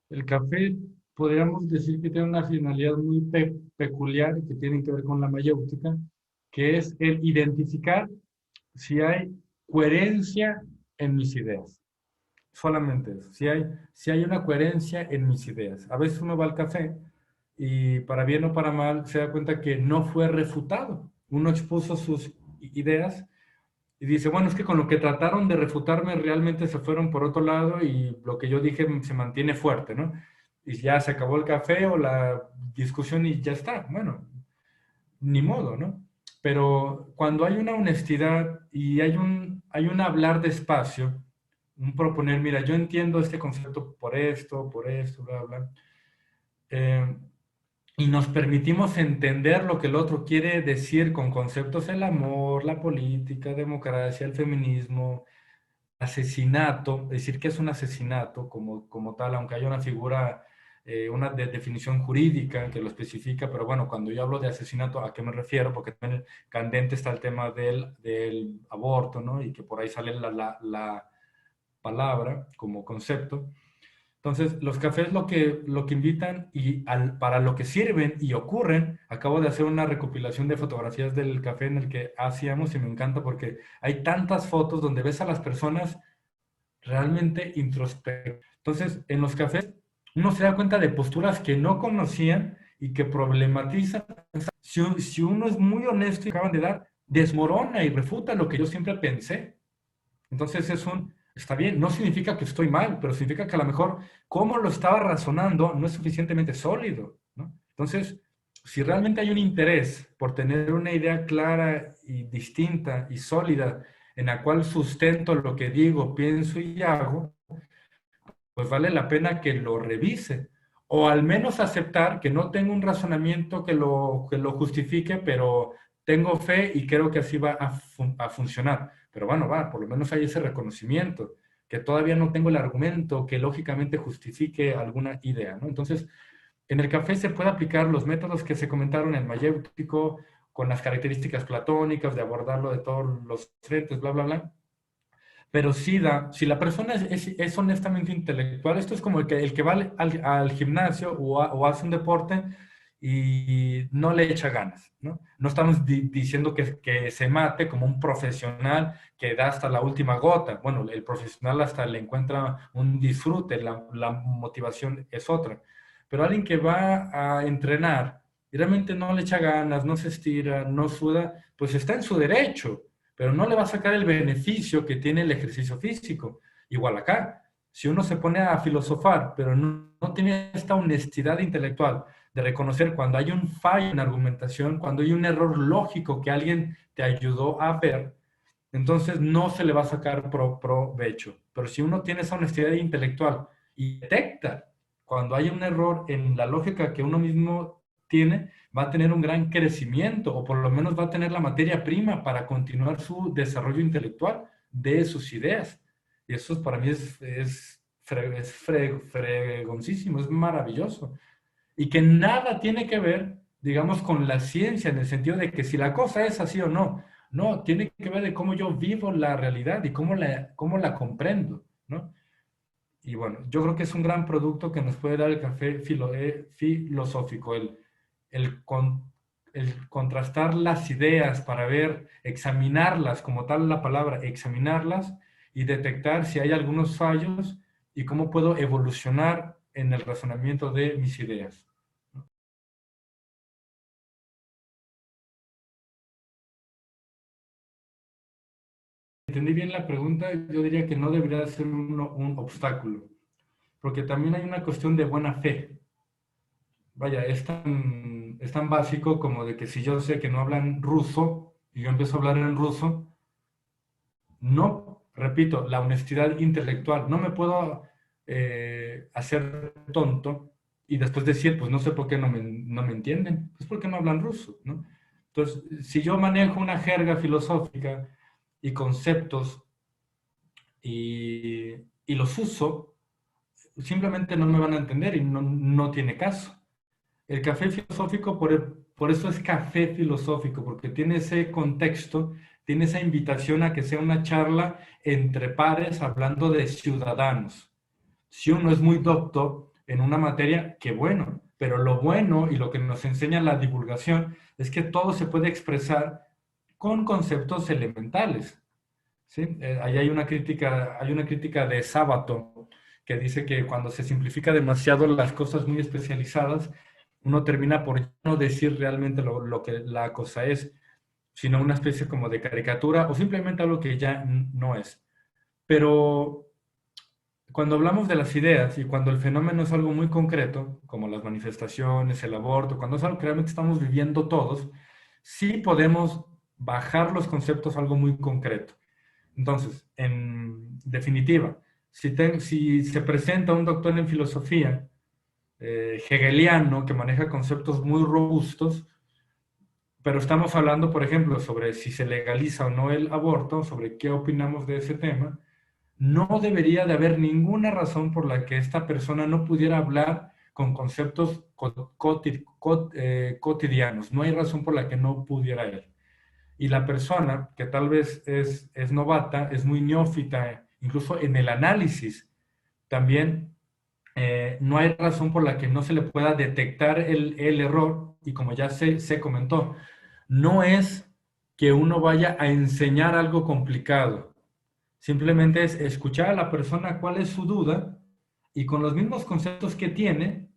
El café podríamos decir que tiene una finalidad muy peculiar y que tiene que ver con la mayéutica, que es el identificar si hay coherencia en mis ideas. Solamente eso, si hay una coherencia en mis ideas. A veces uno va al café y para bien o para mal se da cuenta que no fue refutado. Uno expuso sus ideas y dice, bueno, es que con lo que trataron de refutarme realmente se fueron por otro lado y lo que yo dije se mantiene fuerte, ¿no? Y ya se acabó el café o la discusión y ya está. Bueno, ni modo, ¿no? Pero cuando hay una honestidad y hay un hablar despacio, un proponer, mira, yo entiendo este concepto por esto, bla, bla, eh, y nos permitimos entender lo que el otro quiere decir con conceptos, el amor, la política, democracia, el feminismo, asesinato, decir que es un asesinato como tal, aunque haya una figura, una definición jurídica que lo especifica, pero bueno, cuando yo hablo de asesinato, ¿a qué me refiero? Porque también candente está el tema del aborto, ¿no? Y que por ahí sale la palabra como concepto. Entonces, los cafés lo que invitan y para lo que sirven y ocurren, acabo de hacer una recopilación de fotografías del café en el que hacíamos y me encanta porque hay tantas fotos donde ves a las personas realmente introspectivo. Entonces, en los cafés uno se da cuenta de posturas que no conocían y que problematizan. Si uno es muy honesto y acaban de dar, desmorona y refuta lo que yo siempre pensé. Entonces está bien, no significa que estoy mal, pero significa que a lo mejor cómo lo estaba razonando no es suficientemente sólido, ¿no? Entonces, si realmente hay un interés por tener una idea clara y distinta y sólida en la cual sustento lo que digo, pienso y hago, pues vale la pena que lo revise. O al menos aceptar que no tengo un razonamiento que lo justifique, pero tengo fe y creo que así va a funcionar. Pero bueno, por lo menos hay ese reconocimiento, que todavía no tengo el argumento que lógicamente justifique alguna idea, ¿no? Entonces, en el café se puede aplicar los métodos que se comentaron en el mayéutico, con las características platónicas de abordarlo de todos los frentes, bla, bla, bla. Pero sí si la persona es honestamente intelectual, esto es como el que va al gimnasio o hace un deporte y no le echa ganas, ¿no? No estamos diciendo que se mate como un profesional que da hasta la última gota. Bueno, el profesional hasta le encuentra un disfrute, la motivación es otra. Pero alguien que va a entrenar y realmente no le echa ganas, no se estira, no suda, pues está en su derecho, pero no le va a sacar el beneficio que tiene el ejercicio físico. Igual acá, si uno se pone a filosofar, pero no tiene esta honestidad intelectual de reconocer cuando hay un fallo en argumentación, cuando hay un error lógico que alguien te ayudó a ver, entonces no se le va a sacar provecho. Pero si uno tiene esa honestidad intelectual y detecta cuando hay un error en la lógica que uno mismo tiene, va a tener un gran crecimiento o por lo menos va a tener la materia prima para continuar su desarrollo intelectual de sus ideas. Y eso para mí es fregoncísimo, es maravilloso. Y que nada tiene que ver, digamos, con la ciencia en el sentido de que si la cosa es así o no. No, tiene que ver de cómo yo vivo la realidad y cómo la comprendo, ¿no? Y bueno, yo creo que es un gran producto que nos puede dar el café filosófico, el contrastar las ideas para ver, examinarlas, como tal la palabra, examinarlas y detectar si hay algunos fallos y cómo puedo evolucionar en el razonamiento de mis ideas. Entendí bien la pregunta, yo diría que no debería ser un obstáculo, porque también hay una cuestión de buena fe. Vaya, es tan básico como de que si yo sé que no hablan ruso y yo empiezo a hablar en ruso, no, repito, la honestidad intelectual, no me puedo hacer tonto y después decir, pues no sé por qué no me entienden, pues porque no hablan ruso, ¿no? Entonces, si yo manejo una jerga filosófica y conceptos y los uso, simplemente no me van a entender y no tiene caso. El café filosófico, por eso es café filosófico, porque tiene ese contexto, tiene esa invitación a que sea una charla entre pares hablando de ciudadanos. Si uno es muy docto, en una materia, qué bueno. Pero lo bueno y lo que nos enseña la divulgación es que todo se puede expresar con conceptos elementales. ¿Sí? Ahí hay una crítica de Sábato que dice que cuando se simplifica demasiado las cosas muy especializadas, uno termina por no decir realmente lo que la cosa es, sino una especie como de caricatura o simplemente algo que ya no es. Pero cuando hablamos de las ideas y cuando el fenómeno es algo muy concreto, como las manifestaciones, el aborto, cuando es algo que realmente estamos viviendo todos, sí podemos bajar los conceptos a algo muy concreto. Entonces, en definitiva, si se presenta un doctor en filosofía hegeliano que maneja conceptos muy robustos, pero estamos hablando, por ejemplo, sobre si se legaliza o no el aborto, sobre qué opinamos de ese tema, no debería de haber ninguna razón por la que esta persona no pudiera hablar con conceptos cotidianos. No hay razón por la que no pudiera ir. Y la persona que tal vez es novata, es muy neófita, incluso en el análisis, también no hay razón por la que no se le pueda detectar el error. Y como ya se comentó, no es que uno vaya a enseñar algo complicado. Simplemente es escuchar a la persona cuál es su duda y con los mismos conceptos que tiene,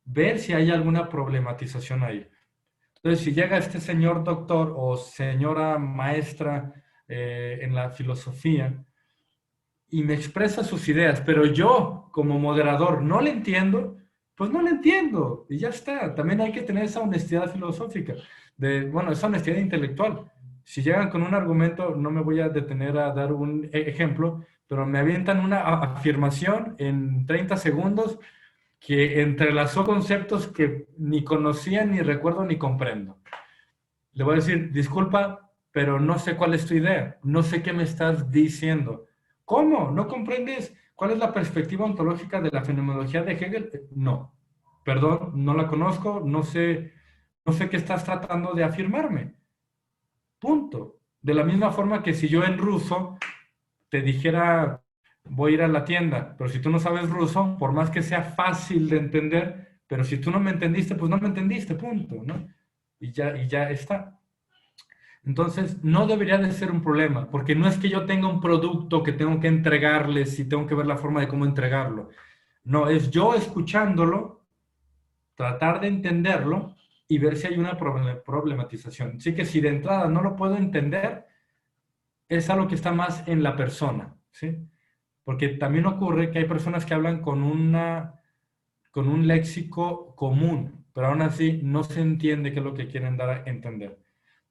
ver si hay alguna problematización ahí. Entonces, si llega este señor doctor o señora maestra en la filosofía y me expresa sus ideas, pero yo como moderador no le entiendo, pues no le entiendo y ya está. También hay que tener esa honestidad filosófica, bueno, esa honestidad intelectual. Si llegan con un argumento, no me voy a detener a dar un ejemplo, pero me avientan una afirmación en 30 segundos que entrelazó conceptos que ni conocía, ni recuerdo, ni comprendo. Le voy a decir, disculpa, pero no sé cuál es tu idea, no sé qué me estás diciendo. ¿Cómo? ¿No comprendes cuál es la perspectiva ontológica de la fenomenología de Hegel? No, perdón, no la conozco, no sé qué estás tratando de afirmarme. Punto. De la misma forma que si yo en ruso te dijera, voy a ir a la tienda, pero si tú no sabes ruso, por más que sea fácil de entender, pero si tú no me entendiste, pues no me entendiste, punto, ¿no? Y ya está. Entonces, no debería de ser un problema, porque no es que yo tenga un producto que tengo que entregarles y tengo que ver la forma de cómo entregarlo. No, es yo escuchándolo, tratar de entenderlo y ver si hay una problematización. Así que si de entrada no lo puedo entender, es algo que está más en la persona, ¿sí? Porque también ocurre que hay personas que hablan con un léxico común, pero aún así no se entiende qué es lo que quieren dar a entender.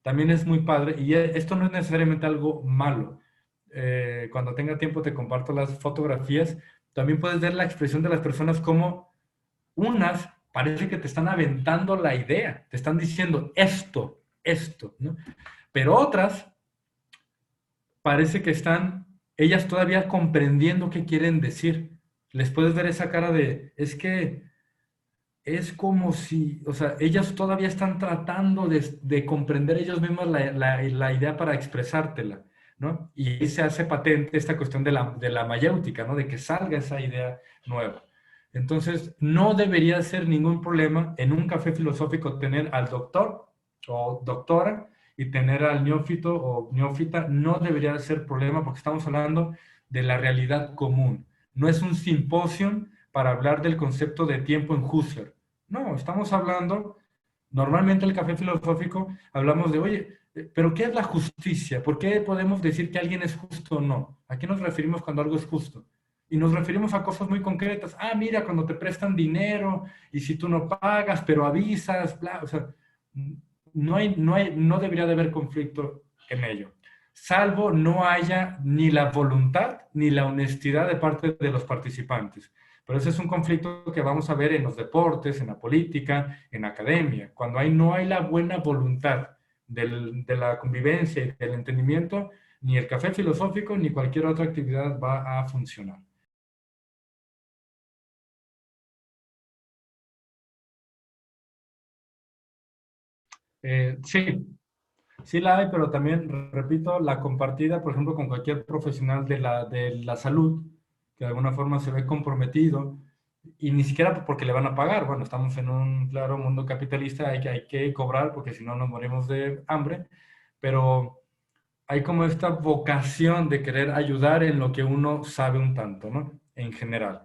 También es muy padre, y esto no es necesariamente algo malo. Cuando tenga tiempo te comparto las fotografías. También puedes ver la expresión de las personas como unas parece que te están aventando la idea, te están diciendo esto, ¿no? Pero otras parece que están ellas todavía comprendiendo qué quieren decir. Les puedes ver esa cara de, es que es como si, o sea, ellas todavía están tratando de comprender ellos mismos la idea para expresártela, ¿no? Y ahí se hace patente esta cuestión de la mayéutica, ¿no? De que salga esa idea nueva. Entonces, no debería ser ningún problema en un café filosófico tener al doctor o doctora y tener al neófito o neófita, no debería ser problema porque estamos hablando de la realidad común. No es un simposio para hablar del concepto de tiempo en Husserl. No, estamos hablando, normalmente el café filosófico hablamos de, oye, pero ¿qué es la justicia? ¿Por qué podemos decir que alguien es justo o no? ¿A qué nos referimos cuando algo es justo? Y nos referimos a cosas muy concretas. Ah, mira, cuando te prestan dinero y si tú no pagas, pero avisas, bla, o sea, no debería de haber conflicto en ello, salvo no haya ni la voluntad ni la honestidad de parte de los participantes. Pero ese es un conflicto que vamos a ver en los deportes, en la política, en la academia. Cuando no hay la buena voluntad de la convivencia y del entendimiento, ni el café filosófico ni cualquier otra actividad va a funcionar. Sí, sí la hay, pero también, repito, la compartida, por ejemplo, con cualquier profesional de la salud, que de alguna forma se ve comprometido y ni siquiera porque le van a pagar. Bueno, estamos en un, claro, mundo capitalista, hay que cobrar porque si no nos morimos de hambre, pero hay como esta vocación de querer ayudar en lo que uno sabe un tanto, ¿no? En general.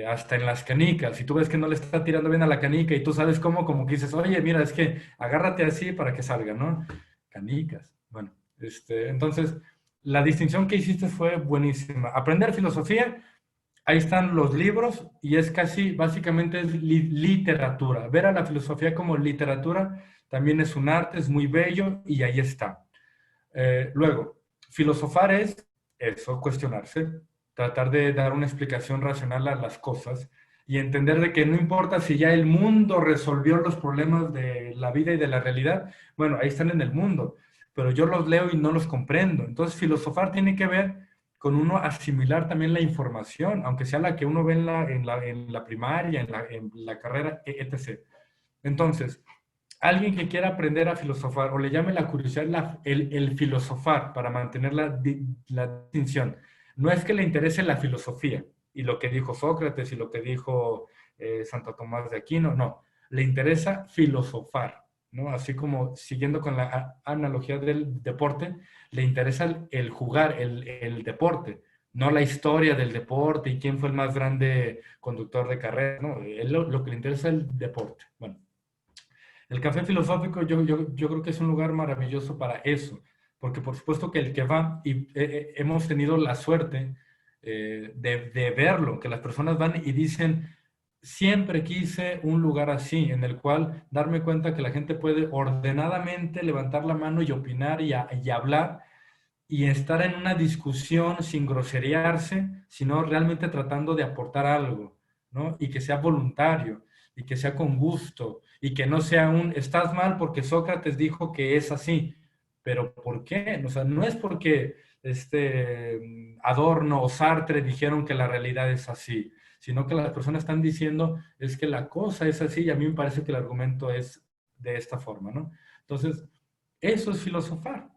Hasta en las canicas, si tú ves que no le está tirando bien a la canica y tú sabes cómo, como que dices, oye, mira, es que agárrate así para que salga, ¿no? Canicas. Bueno, entonces, la distinción que hiciste fue buenísima. Aprender filosofía, ahí están los libros y es casi, básicamente es literatura. Ver a la filosofía como literatura también es un arte, es muy bello y ahí está. Luego, filosofar es eso, cuestionarse, tratar de dar una explicación racional a las cosas y entender de que no importa si ya el mundo resolvió los problemas de la vida y de la realidad, bueno, ahí están en el mundo, pero yo los leo y no los comprendo. Entonces, filosofar tiene que ver con uno asimilar también la información, aunque sea la que uno ve en la primaria, en la carrera, etc. Entonces, alguien que quiera aprender a filosofar o le llame la curiosidad el filosofar para mantener la distinción, no es que le interese la filosofía y lo que dijo Sócrates y lo que dijo Santo Tomás de Aquino, no, le interesa filosofar, ¿no? Así como siguiendo con la analogía del deporte, le interesa el jugar, el deporte, no la historia del deporte y quién fue el más grande conductor de carrera, no, él lo que le interesa es el deporte. Bueno, el café filosófico yo creo que es un lugar maravilloso para eso, porque por supuesto que el que va, y hemos tenido la suerte de verlo, que las personas van y dicen, siempre quise un lugar así, en el cual darme cuenta que la gente puede ordenadamente levantar la mano y opinar y hablar y estar en una discusión sin groserearse, sino realmente tratando de aportar algo, ¿no? Y que sea voluntario, y que sea con gusto, y que no sea un, estás mal porque Sócrates dijo que es así, pero ¿por qué? O sea, no es porque Adorno o Sartre dijeron que la realidad es así, sino que las personas están diciendo es que la cosa es así, y a mí me parece que el argumento es de esta forma, ¿no? Entonces, eso es filosofar,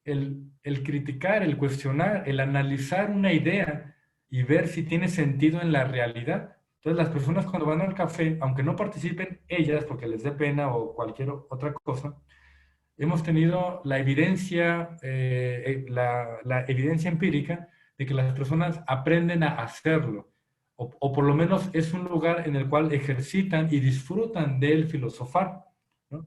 el criticar, el cuestionar, el analizar una idea y ver si tiene sentido en la realidad. Entonces, las personas cuando van al café, aunque no participen ellas porque les dé pena o cualquier otra cosa, hemos tenido la evidencia, la evidencia empírica de que las personas aprenden a hacerlo, o por lo menos es un lugar en el cual ejercitan y disfrutan del filosofar, ¿no?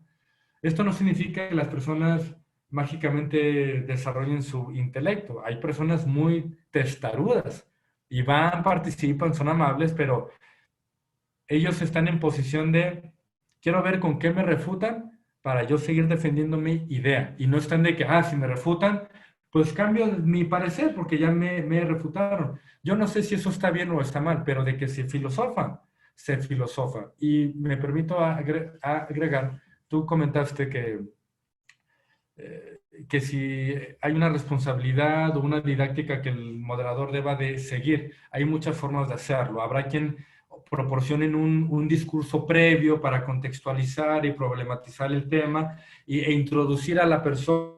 Esto no significa que las personas mágicamente desarrollen su intelecto. Hay personas muy testarudas y van, participan, son amables, pero ellos están en posición de, quiero ver con qué me refutan para yo seguir defendiendo mi idea. Y no están de que, si me refutan, pues cambio mi parecer porque ya me refutaron. Yo no sé si eso está bien o está mal, pero de que se filosofa, se filosofa. Y me permito agregar, tú comentaste que si hay una responsabilidad o una didáctica que el moderador deba de seguir, hay muchas formas de hacerlo. Habrá quien proporcionen un discurso previo para contextualizar y problematizar el tema e introducir a la persona.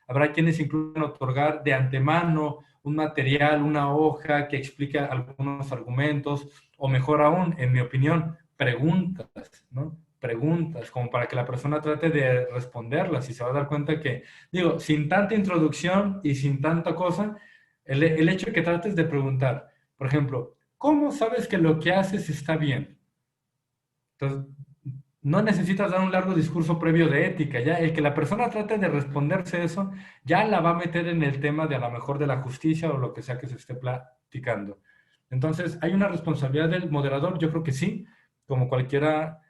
Habrá quienes incluyen otorgar de antemano un material, una hoja que explique algunos argumentos, o mejor aún, en mi opinión, preguntas, ¿no? Preguntas, como para que la persona trate de responderlas y se va a dar cuenta que, digo, sin tanta introducción y sin tanta cosa, el hecho de que trates de preguntar, por ejemplo, ¿cómo sabes que lo que haces está bien? Entonces, no necesitas dar un largo discurso previo de ética, ya el que la persona trate de responderse eso, ya la va a meter en el tema de a lo mejor de la justicia o lo que sea que se esté platicando. Entonces, ¿hay una responsabilidad del moderador? Yo creo que sí, como cualquiera,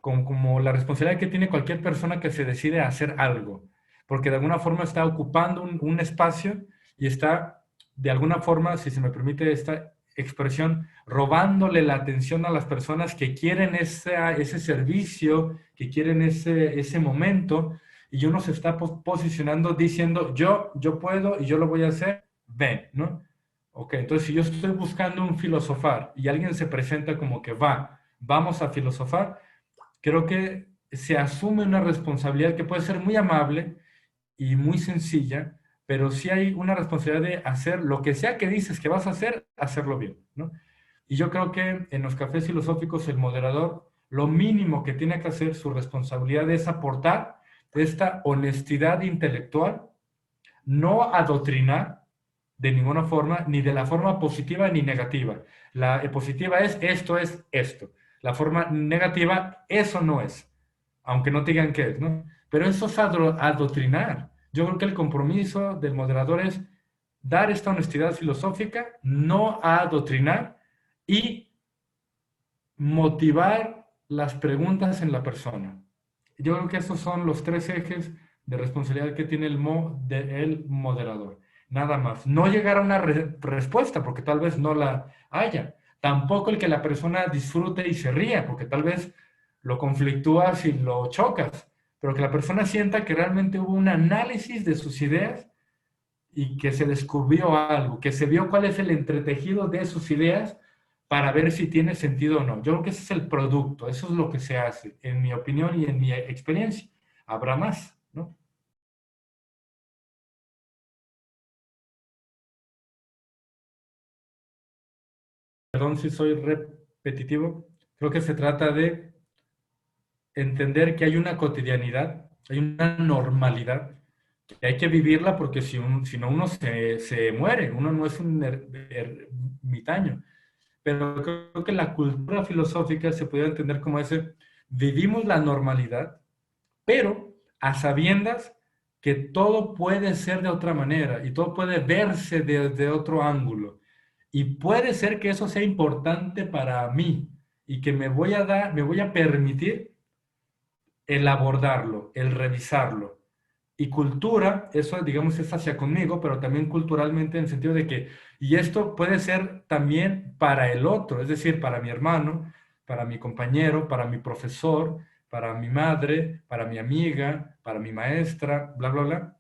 como la responsabilidad que tiene cualquier persona que se decide a hacer algo, porque de alguna forma está ocupando un espacio y está, de alguna forma, si se me permite esta expresión, robándole la atención a las personas que quieren ese servicio, que quieren ese momento, y uno se está posicionando diciendo, yo puedo y yo lo voy a hacer, ven, ¿no? Ok, entonces si yo estoy buscando un filosofar y alguien se presenta como que vamos a filosofar, creo que se asume una responsabilidad que puede ser muy amable y muy sencilla, pero sí hay una responsabilidad de hacer lo que sea que dices que vas a hacer, hacerlo bien, ¿no? Y yo creo que en los cafés filosóficos el moderador, lo mínimo que tiene que hacer, su responsabilidad es aportar esta honestidad intelectual, no adoctrinar de ninguna forma, ni de la forma positiva ni negativa. La positiva es esto. La forma negativa, eso no es, aunque no te digan qué es, ¿no? Pero eso es adoctrinar. Yo creo que el compromiso del moderador es dar esta honestidad filosófica, no adoctrinar y motivar las preguntas en la persona. Yo creo que esos son los tres ejes de responsabilidad que tiene el moderador. Nada más. No llegar a una respuesta, porque tal vez no la haya. Tampoco el que la persona disfrute y se ría, porque tal vez lo conflictúas y lo chocas. Pero que la persona sienta que realmente hubo un análisis de sus ideas y que se descubrió algo, que se vio cuál es el entretejido de sus ideas para ver si tiene sentido o no. Yo creo que ese es el producto, eso es lo que se hace, en mi opinión y en mi experiencia. Habrá más, ¿no? Perdón si soy repetitivo, creo que se trata de entender que hay una cotidianidad, hay una normalidad, que hay que vivirla porque si no uno se muere, uno no es un ermitaño. Pero creo que la cultura filosófica se puede entender como ese, vivimos la normalidad, pero a sabiendas que todo puede ser de otra manera y todo puede verse desde otro ángulo. Y puede ser que eso sea importante para mí y que me voy a permitir el abordarlo, el revisarlo. Y cultura, eso digamos es hacia conmigo, pero también culturalmente en el sentido de que, y esto puede ser también para el otro, es decir, para mi hermano, para mi compañero, para mi profesor, para mi madre, para mi amiga, para mi maestra, bla, bla, bla.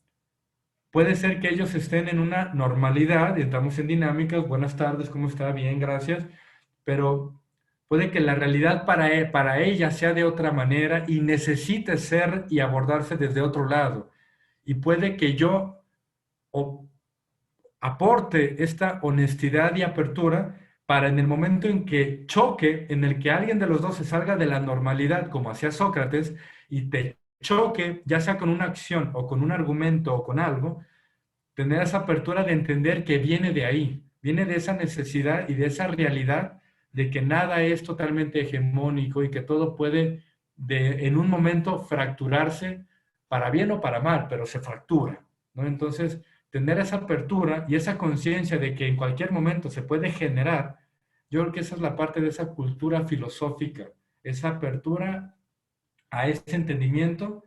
Puede ser que ellos estén en una normalidad y estamos en dinámicas, buenas tardes, ¿cómo está? Bien, gracias, pero puede que la realidad para ella sea de otra manera y necesite ser y abordarse desde otro lado. Y puede que yo aporte esta honestidad y apertura para en el momento en que choque, en el que alguien de los dos se salga de la normalidad, como hacía Sócrates, y te choque, ya sea con una acción o con un argumento o con algo, tener esa apertura de entender que viene de ahí, viene de esa necesidad y de esa realidad de que nada es totalmente hegemónico y que todo puede en un momento fracturarse para bien o para mal, pero se fractura, ¿no? Entonces, tener esa apertura y esa conciencia de que en cualquier momento se puede generar, yo creo que esa es la parte de esa cultura filosófica, esa apertura a ese entendimiento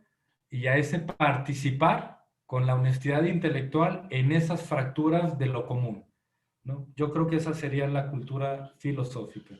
y a ese participar con la honestidad intelectual en esas fracturas de lo común, ¿no? Yo creo que esa sería la cultura filosófica.